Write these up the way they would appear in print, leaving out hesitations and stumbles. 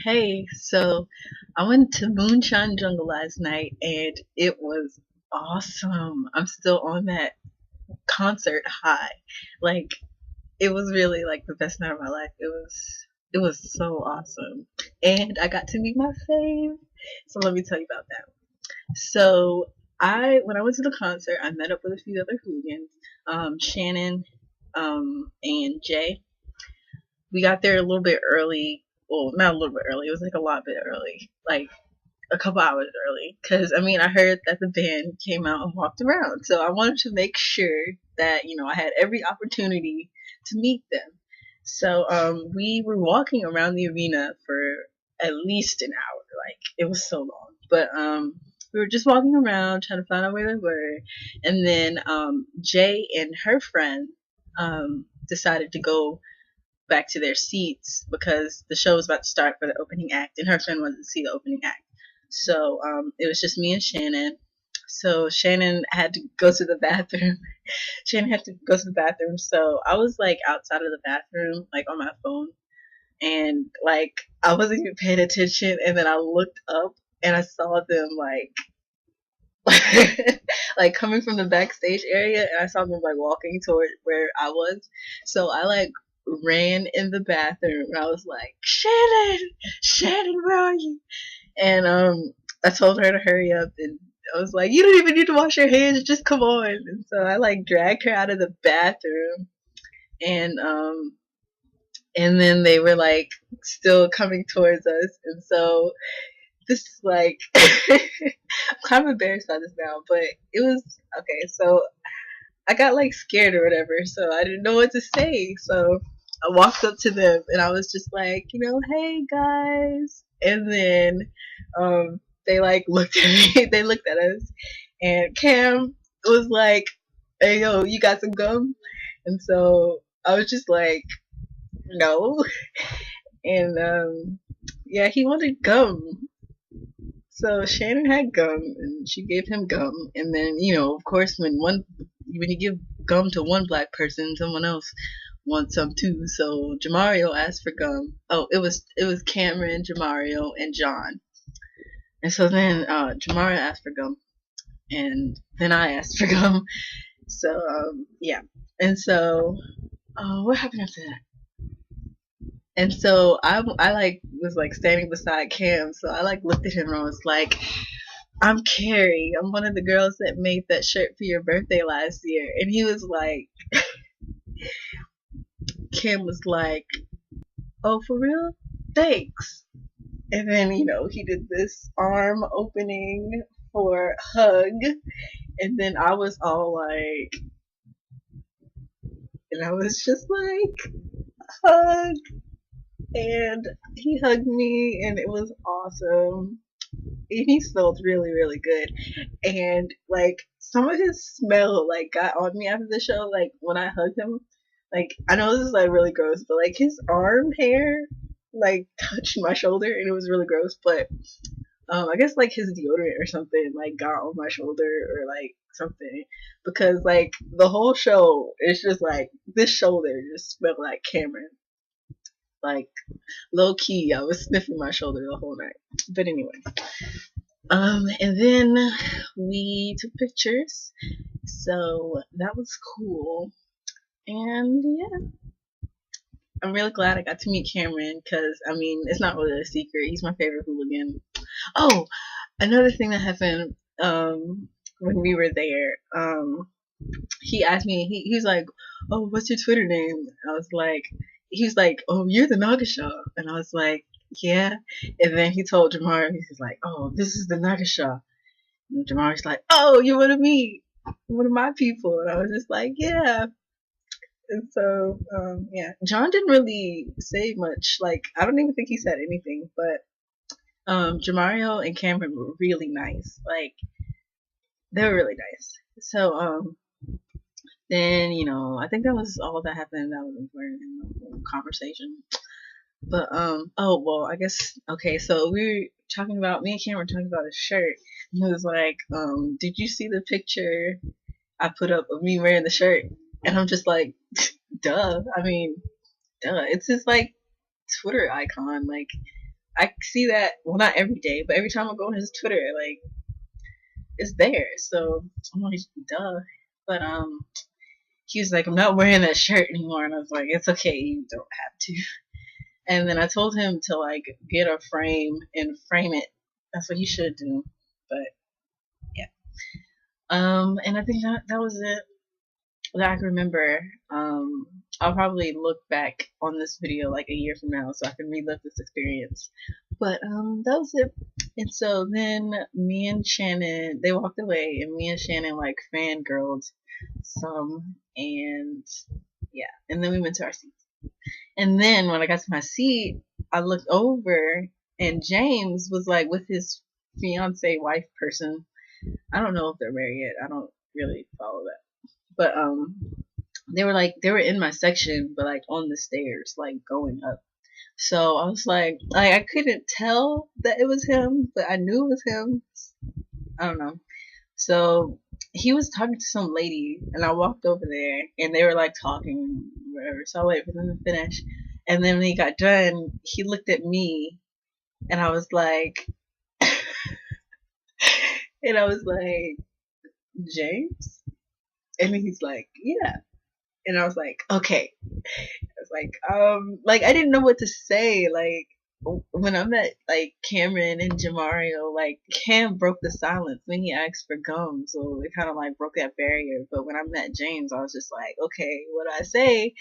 Hey, so I went to Moonshine Jungle last night and it was awesome. I'm still on that concert high. Like it was really like the best night of my life. It was so awesome. And I got to meet my fave. So let me tell you about that. So I when I went to the concert, I met up with a few other hooligans, Shannon, and Jay. We got there a little bit early. Well, not a little bit early. It was like a lot bit early. Like a couple hours early because I heard that the band came out and walked around, so I wanted to make sure that I had every opportunity to meet them. So we were walking around the arena for at least an hour. Like it was so long, but we were just walking around trying to find out where they were, and then Jay and her friend decided to go back to their seats because the show was about to start for the opening act, and her friend wanted to see the opening act. So it was just me and Shannon. So Shannon had to go to the bathroom. Shannon had to go to the bathroom. So I was like outside of the bathroom, like on my phone, and like I wasn't even paying attention. And then I looked up and I saw them like coming from the backstage area, and I saw them like walking toward where I was. So I like ran in the bathroom and I was like, Shannon, where are you? And I told her to hurry up, and I was like, you don't even need to wash your hands, just come on. And so I like dragged her out of the bathroom, and and then they were like still coming towards us, and so this is like I'm kind of embarrassed by this now, but it was okay. So I got like scared or whatever, so I didn't know what to say. So I walked up to them and I was just like, hey guys. And then they like looked at me, they looked at us, and Cam was like, hey yo, you got some gum? And so I was just like, no. And yeah, he wanted gum. So Shannon had gum, and she gave him gum. And then, of course, when you give gum to one black person, someone else wants some too. So Jamario asked for gum. Oh, it was Cameron, Jamario, and John. And so then Jamario asked for gum, and then I asked for gum. So yeah, and so what happened after that? And so I like was like standing beside Cam, so I like looked at him and I was like, I'm Karri. I'm one of the girls that made that shirt for your birthday last year. And he was like, Cam was like, oh, for real? Thanks. And then, he did this arm opening for hug. And then I was all like, and I was just like, hug. And he hugged me, and it was awesome. He smelled really, really good. And like some of his smell like got on me after the show. Like when I hugged him, like I know this is like really gross, but like his arm hair like touched my shoulder, and it was really gross. But I guess like his deodorant or something like got on my shoulder or like something, because like the whole show it's just like this shoulder just smelled like Cameron. Like low key, I was sniffing my shoulder the whole night. But anyway, and then we took pictures, so that was cool. And yeah, I'm really glad I got to meet Cameron because it's not really a secret. He's my favorite hooligan. Oh, another thing that happened when we were there, he asked me. He was like, "Oh, what's your Twitter name?" I was like, he was like, "Oh, you're the Nagasha," and I was like, "Yeah." And then he told Jamar, he's like, "Oh, this is the Nagasha." And Jamar's like, "Oh, you're one of me, one of my people," and I was just like, "Yeah." And so, yeah, John didn't really say much. Like, I don't even think he said anything, but Jamario and Cameron were really nice. Like, they were really nice. So, then I think that was all that happened. That was important in the conversation. But oh well, I guess okay. So we were talking about me and Cameron were talking about a shirt. And he was like, did you see the picture I put up of me wearing the shirt? And I'm just like, duh. Duh. It's his like Twitter icon. Like I see that, well, not every day, but every time I go on his Twitter, like, it's there. So I'm like, duh. But he was like, I'm not wearing that shirt anymore, and I was like, it's okay, you don't have to. And then I told him to like get a frame and frame it. That's what he should do. But yeah. And I think that was it that I can remember. I'll probably look back on this video like a year from now so I can relive this experience. But that was it. And so then me and Shannon, they walked away, and me and Shannon like fangirled some, and yeah, and then we went to our seats. And then when I got to my seat, I looked over, and James was like with his fiance wife person. I don't know if they're married yet. I don't really follow that. But they were in my section, but like on the stairs, like going up. So I was like I couldn't tell that it was him, but I knew it was him. I don't know. So he was talking to some lady, and I walked over there, and they were like talking, whatever. So I waited for them to finish, and then when he got done, he looked at me, and I was like, and I was like, James, and he's like, yeah, and I was like, okay. I was like I didn't know what to say. Like when I met like Cameron and Jamario, like Cam broke the silence when he asked for gum, so it kind of like broke that barrier. But when I met James, I was just like, okay, what do I say?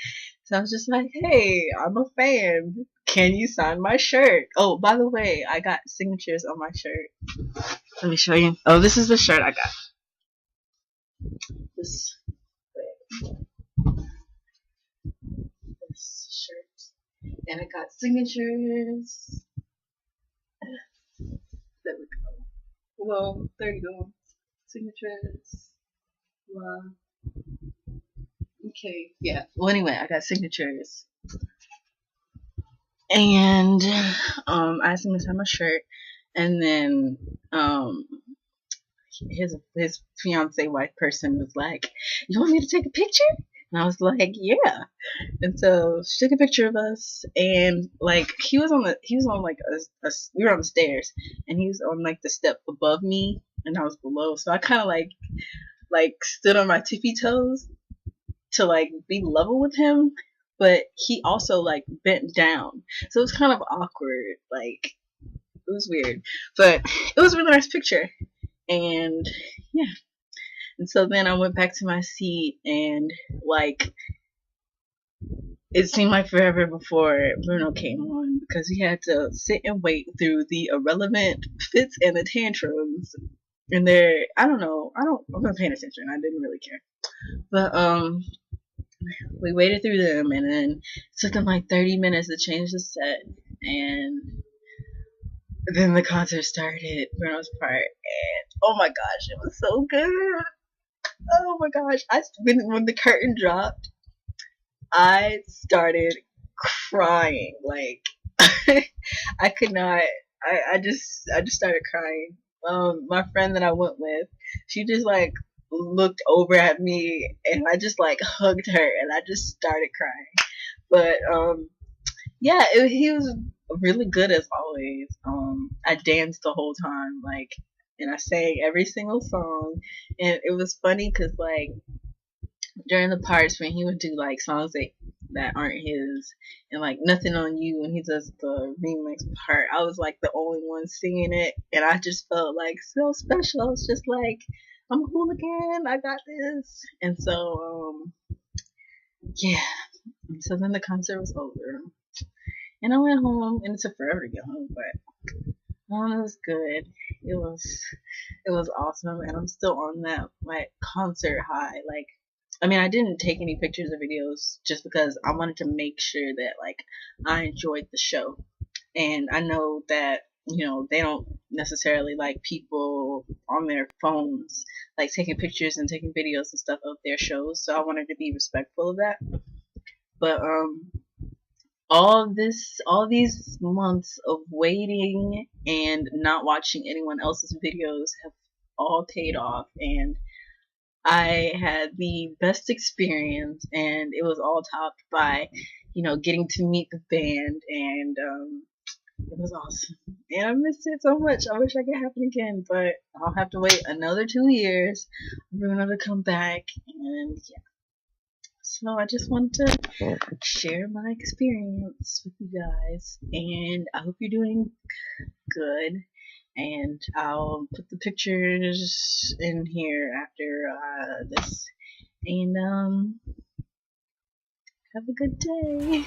So I was just like, hey, I'm a fan. Can you sign my shirt? Oh, by the way, I got signatures on my shirt. Let me show you. Oh, this is the shirt I got. This shirt, and I got signatures. There we go. Well, there you go. Signatures. Wow. Okay, yeah. Well, anyway, I got signatures, and I asked him to sign my shirt, and then his fiance wife person was like, "You want me to take a picture?" And I was like, "Yeah." And so she took a picture of us, and like he was on like we were on the stairs, and he was on like the step above me, and I was below. So I kind of like stood on my tippy toes to like be level with him, but he also like bent down, so it was kind of awkward. Like it was weird, but it was a really nice picture, and yeah. And so then I went back to my seat, and like it seemed like forever before Bruno came on because he had to sit and wait through the irrelevant fits and the tantrums. And there, I don't know, I wasn't paying attention. I didn't really care. But we waited through them, and then it took them like 30 minutes to change the set, and then the concert started, Bruno's part, and oh my gosh, it was so good. Oh my gosh, when the curtain dropped, I started crying. Like I could not. I just started crying. My friend that I went with, she just like looked over at me, and I just like hugged her, and I just started crying. But yeah, he was really good as always. I danced the whole time, like, and I sang every single song, and it was funny because like during the parts when he would do like songs that aren't his, and like Nothing on You, when he does the remix part, I was like the only one singing it, and I just felt like so special. I was just like, I'm a hooligan, I got this. And so yeah, and so then the concert was over, and I went home, and it took forever to get home, but it was good. It was awesome, and I'm still on that like concert high. Like, I mean, I didn't take any pictures or videos just because I wanted to make sure that like I enjoyed the show, and I know that they don't necessarily like people on their phones like taking pictures and taking videos and stuff of their shows, so I wanted to be respectful of that. But all these months of waiting and not watching anyone else's videos have all paid off, and I had the best experience, and it was all topped by getting to meet the band, and It was awesome. And I missed it so much. I wish I could happen again, but I'll have to wait another 2 years for Bruno to come back. And yeah. So I just wanted to share my experience with you guys. And I hope you're doing good. And I'll put the pictures in here after this. And have a good day.